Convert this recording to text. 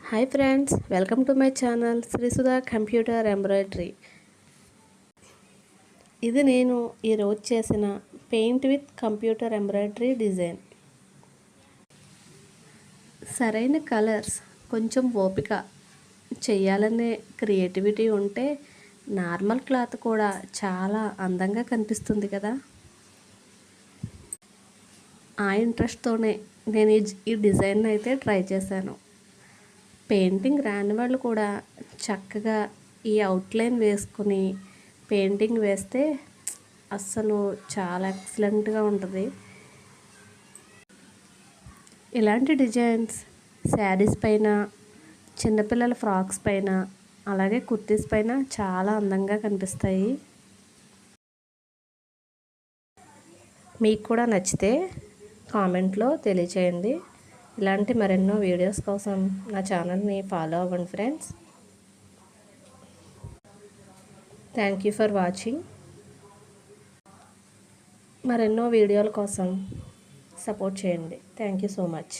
Hi friends, welcome to my channel Srisudha computer embroidery. ఇది నేను ఈరోజు చేసిన paint with computer embroidery design. సరైన కలర్స్, కొంచెం ఓపిక, చేయాలనే క్రియేటివిటీ ఉంటే నార్మల్ క్లాత్ కూడా చాలా అందంగా కనిపిస్తుంది కదా. ఆ ఇంట్రెస్ట్తోనే నేను ఈ డిజైన్ అయితే ట్రై చేశాను. పెయింటింగ్ రాని వాళ్ళు కూడా చక్కగా ఈ అవుట్లైన్ వేసుకుని పెయింటింగ్ వేస్తే అస్సలు చాలా ఎక్సలెంట్గా ఉంటుంది. ఇలాంటి డిజైన్స్ శారీస్ పైన, చిన్నపిల్లల ఫ్రాక్స్ పైన, అలాగే కుర్తీస్ పైన చాలా అందంగా కనిపిస్తాయి. మీకు కూడా నచ్చితే కామెంట్లో తెలియచేయండి. ఇలాంటి మరెన్నో వీడియోస్ కోసం నా ఛానల్ని ఫాలో అవ్వండి friends. Thank you for watching. మరెన్నో వీడియోల కోసం సపోర్ట్ చేయండి. Thank you so much.